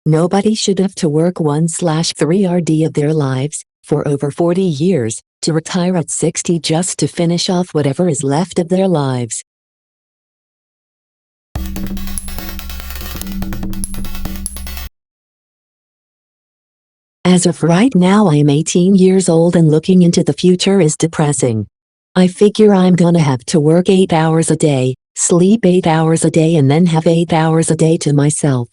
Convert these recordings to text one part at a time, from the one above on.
Nobody should have to work 1/3 of their lives, for over 40 years, to retire at 60 just to finish off whatever is left of their lives. As of right now, I am 18 years old and looking into the future is depressing. I figure I'm gonna have to work 8 hours a day, sleep 8 hours a day and then have 8 hours a day to myself.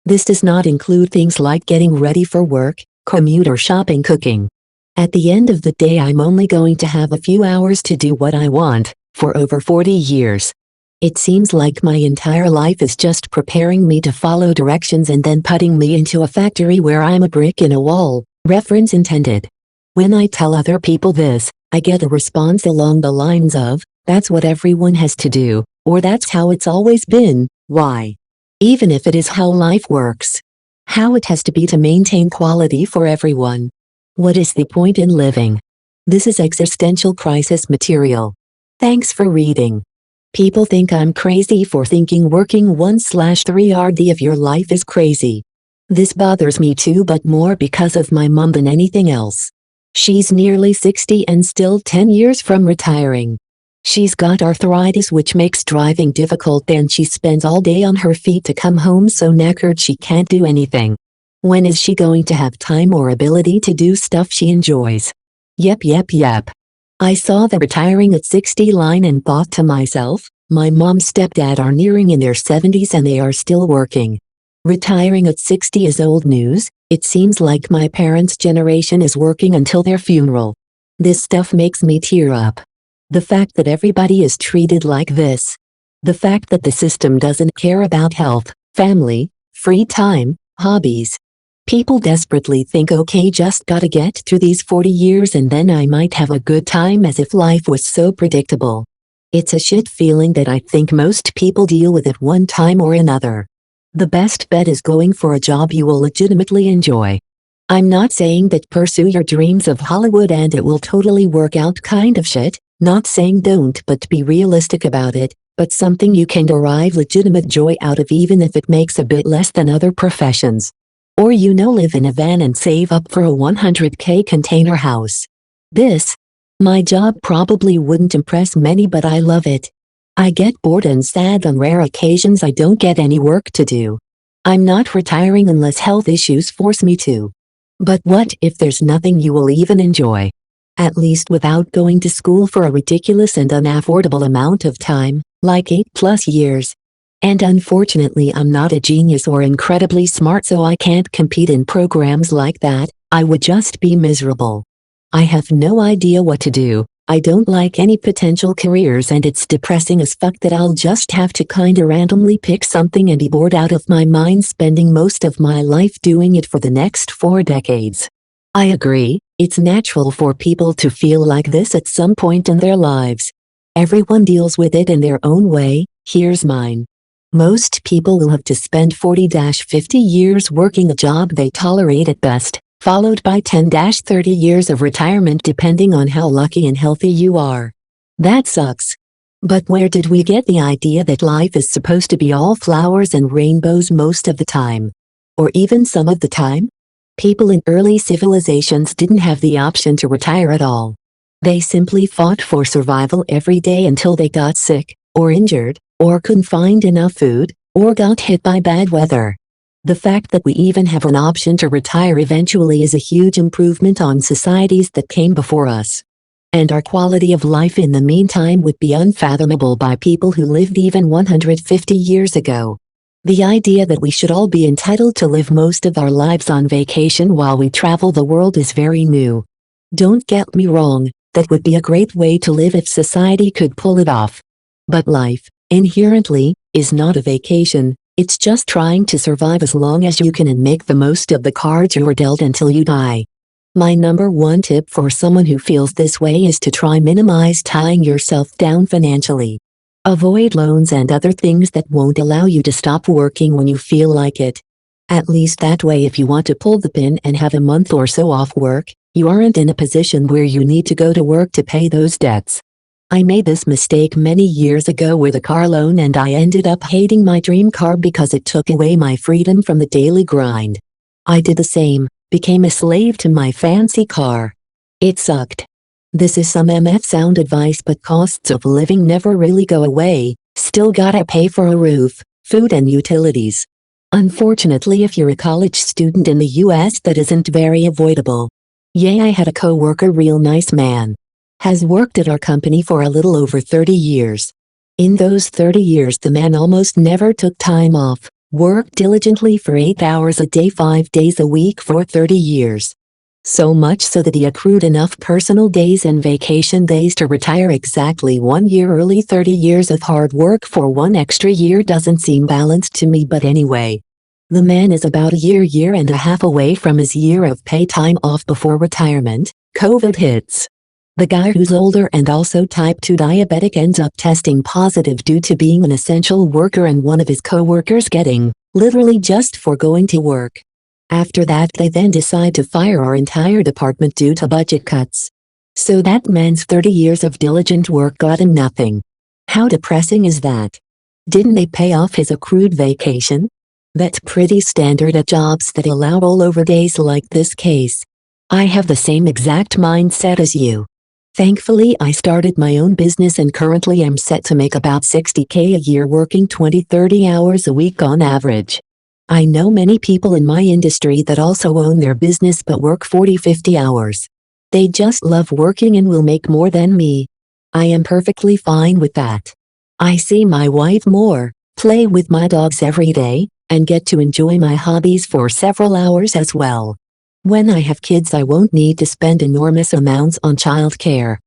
This does not include things like getting ready for work, commute or shopping, cooking. At the end of the day, I'm only going to have a few hours to do what I want, for over 40 years. It seems like my entire life is just preparing me to follow directions and then putting me into a factory where I'm a brick in a wall, reference intended. When I tell other people this, I get a response along the lines of, "That's what everyone has to do," or "That's how it's always been, why?" Even if it is how life works. How it has to be to maintain quality for everyone. What is the point in living? This is existential crisis material. Thanks for reading. People think I'm crazy for thinking working 1/3 of your life is crazy. This bothers me too, but more because of my mom than anything else. She's nearly 60 and still 10 years from retiring. She's got arthritis which makes driving difficult and she spends all day on her feet to come home so knackered she can't do anything. When is she going to have time or ability to do stuff she enjoys? Yep. I saw the retiring at 60 line and thought to myself, my mom's stepdad are nearing in their 70s and they are still working. Retiring at 60 is old news. It seems like my parents' generation is working until their funeral. This stuff makes me tear up. The fact that everybody is treated like this. The fact that the system doesn't care about health, family, free time, hobbies. People desperately think, okay, just gotta get through these 40 years and then I might have a good time, as if life was so predictable. It's a shit feeling that I think most people deal with at one time or another. The best bet is going for a job you will legitimately enjoy. I'm not saying that pursue your dreams of Hollywood and it will totally work out kind of shit, not saying don't, but be realistic about it, but something you can derive legitimate joy out of even if it makes a bit less than other professions. Or live in a van and save up for a 100K container house. My job probably wouldn't impress many, but I love it. I get bored and sad on rare occasions I don't get any work to do. I'm not retiring unless health issues force me to. But what if there's nothing you will even enjoy? At least without going to school for a ridiculous and unaffordable amount of time, like 8+ years. And unfortunately I'm not a genius or incredibly smart, so I can't compete in programs like that. I would just be miserable. I have no idea what to do. I don't like any potential careers and it's depressing as fuck that I'll just have to kinda randomly pick something and be bored out of my mind, spending most of my life doing it for the next 4 decades. I agree, it's natural for people to feel like this at some point in their lives. Everyone deals with it in their own way. Here's mine. Most people will have to spend 40-50 years working a job they tolerate at best, followed by 10-30 years of retirement depending on how lucky and healthy you are. That sucks. But where did we get the idea that life is supposed to be all flowers and rainbows most of the time? Or even some of the time? People in early civilizations didn't have the option to retire at all. They simply fought for survival every day until they got sick, or injured, or couldn't find enough food, or got hit by bad weather. The fact that we even have an option to retire eventually is a huge improvement on societies that came before us. And our quality of life in the meantime would be unfathomable by people who lived even 150 years ago. The idea that we should all be entitled to live most of our lives on vacation while we travel the world is very new. Don't get me wrong, that would be a great way to live if society could pull it off. But life, inherently, is not a vacation. It's just trying to survive as long as you can and make the most of the cards you're dealt until you die. My number one tip for someone who feels this way is to try minimize tying yourself down financially. Avoid loans and other things that won't allow you to stop working when you feel like it. At least that way, if you want to pull the pin and have a month or so off work, you aren't in a position where you need to go to work to pay those debts. I made this mistake many years ago with a car loan and I ended up hating my dream car because it took away my freedom from the daily grind. I did the same, became a slave to my fancy car. It sucked. This is some sound advice, but costs of living never really go away, still gotta pay for a roof, food and utilities. Unfortunately, if you're a college student in the US, that isn't very avoidable. Yeah, I had a coworker, real nice man. Has worked at our company for a little over 30 years. In those 30 years the man almost never took time off, worked diligently for 8 hours a day 5 days a week for 30 years. So much so that he accrued enough personal days and vacation days to retire exactly 1 year early. 30 years of hard work for 1 extra year doesn't seem balanced to me, but anyway. The man is about a year and a half away from his year of pay time off before retirement. COVID hits. The guy, who's older and also type 2 diabetic, ends up testing positive due to being an essential worker and one of his coworkers getting, literally just for going to work. After that they then decide to fire our entire department due to budget cuts. So that man's 30 years of diligent work got him nothing. How depressing is that? Didn't they pay off his accrued vacation? That's pretty standard at jobs that allow rollover days like this case. I have the same exact mindset as you. Thankfully I started my own business and currently am set to make about $60K a year working 20-30 hours a week on average. I know many people in my industry that also own their business but work 40-50 hours. They just love working and will make more than me. I am perfectly fine with that. I see my wife more, play with my dogs every day, and get to enjoy my hobbies for several hours as well. When I have kids I won't need to spend enormous amounts on childcare.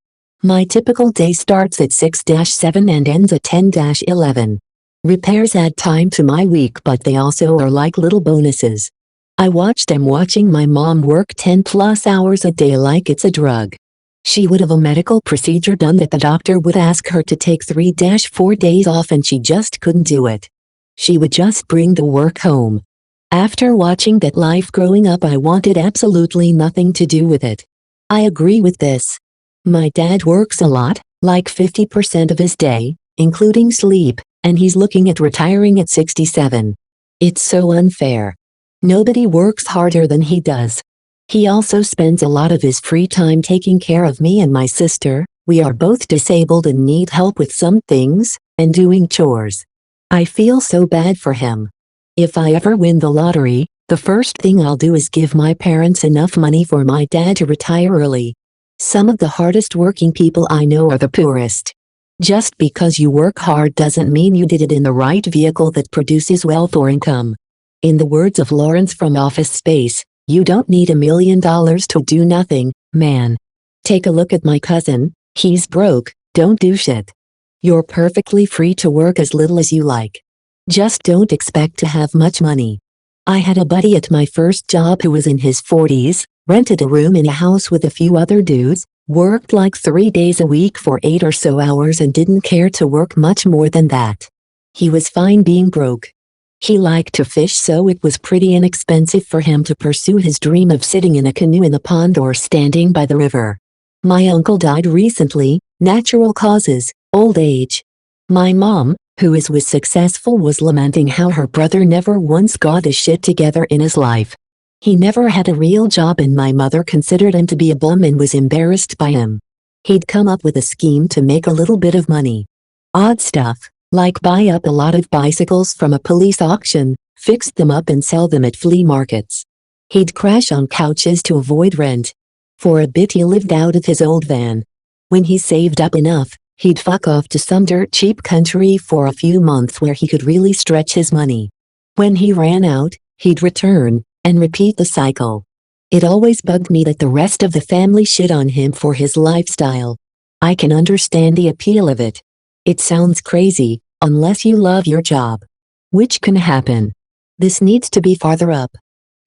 My typical day starts at 6-7 and ends at 10-11. Repairs add time to my week, but they also are like little bonuses. I watch them watching my mom work 10+ hours a day like it's a drug. She would have a medical procedure done that the doctor would ask her to take 3-4 days off and she just couldn't do it. She would just bring the work home. After watching that life growing up I wanted absolutely nothing to do with it. I agree with this. My dad works a lot, like 50% of his day, including sleep, and he's looking at retiring at 67. It's so unfair. Nobody works harder than he does. He also spends a lot of his free time taking care of me and my sister. We are both disabled and need help with some things, and doing chores. I feel so bad for him. If I ever win the lottery, the first thing I'll do is give my parents enough money for my dad to retire early. Some of the hardest working people I know are the poorest. Just because you work hard doesn't mean you did it in the right vehicle that produces wealth or income. In the words of Lawrence from Office Space, you don't need $1 million to do nothing, man. Take a look at my cousin, he's broke, don't do shit. You're perfectly free to work as little as you like. Just don't expect to have much money. I had a buddy at my first job who was in his 40s, rented a room in a house with a few other dudes, worked like 3 days a week for 8 or so hours and didn't care to work much more than that. He was fine being broke. He liked to fish, so it was pretty inexpensive for him to pursue his dream of sitting in a canoe in the pond or standing by the river. My uncle died recently, natural causes, old age. My mom, who was successful, was lamenting how her brother never once got his shit together in his life. He never had a real job and my mother considered him to be a bum and was embarrassed by him. He'd come up with a scheme to make a little bit of money. Odd stuff, like buy up a lot of bicycles from a police auction, fix them up and sell them at flea markets. He'd crash on couches to avoid rent. For a bit he lived out of his old van. When he saved up enough, he'd fuck off to some dirt cheap country for a few months where he could really stretch his money. When he ran out, he'd return, and repeat the cycle. It always bugged me that the rest of the family shit on him for his lifestyle. I can understand the appeal of it. It sounds crazy, unless you love your job. Which can happen. This needs to be farther up.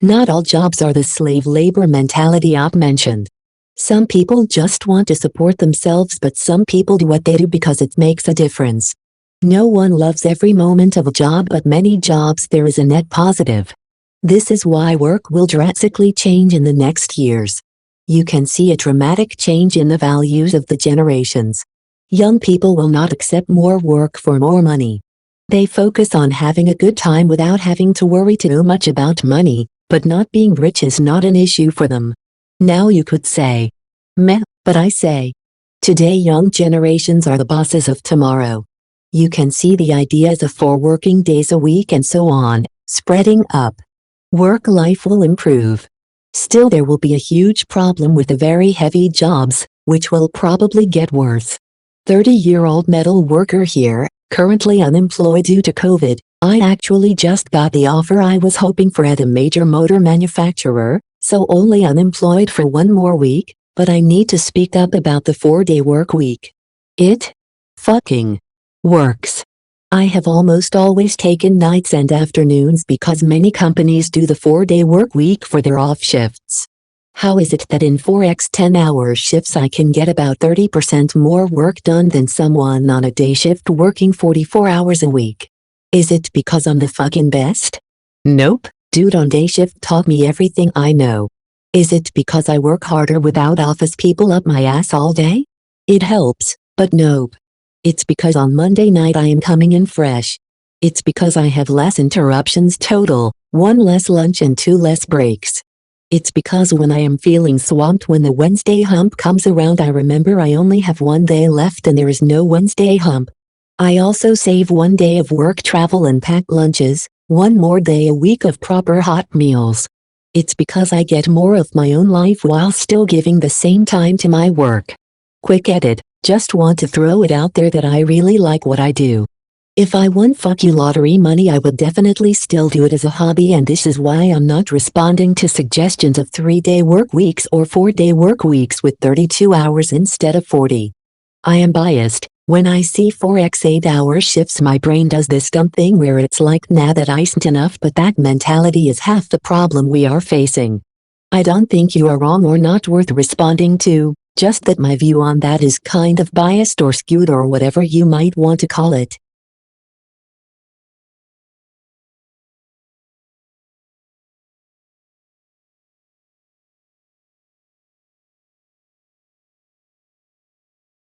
Not all jobs are the slave labor mentality I've mentioned. Some people just want to support themselves, but some people do what they do because it makes a difference. No one loves every moment of a job, but many jobs there is a net positive. This is why work will drastically change in the next years. You can see a dramatic change in the values of the generations. Young people will not accept more work for more money. They focus on having a good time without having to worry too much about money, but not being rich is not an issue for them. Now you could say, meh, but I say, today young generations are the bosses of tomorrow. You can see the ideas of 4 working days a week and so on, spreading up. Work life will improve. Still there will be a huge problem with the very heavy jobs, which will probably get worse. 30-year-old metal worker here, currently unemployed due to COVID. I actually just got the offer I was hoping for at a major motor manufacturer, so only unemployed for 1 more week, but I need to speak up about the 4-day work week. It fucking works. I have almost always taken nights and afternoons because many companies do the 4-day work week for their off shifts. How is it that in 4x 10-hour shifts I can get about 30% more work done than someone on a day shift working 44 hours a week? Is it because I'm the fucking best? Nope, dude on day shift taught me everything I know. Is it because I work harder without office people up my ass all day? It helps, but nope. It's because on Monday night I am coming in fresh. It's because I have less interruptions total, 1 less lunch and 2 less breaks. It's because when I am feeling swamped when the Wednesday hump comes around I remember I only have 1 day left and there is no Wednesday hump. I also save 1 day of work travel and packed lunches, 1 more day a week of proper hot meals. It's because I get more of my own life while still giving the same time to my work. Quick edit. Just want to throw it out there that I really like what I do. If I won fuck you lottery money I would definitely still do it as a hobby, and this is why I'm not responding to suggestions of 3-day work weeks or 4-day work weeks with 32 hours instead of 40. I am biased. When I see 4x 8-hour shifts my brain does this dumb thing where it's like nah that isn't enough, but that mentality is half the problem we are facing. I don't think you are wrong or not worth responding to. Just that my view on that is kind of biased or skewed or whatever you might want to call it.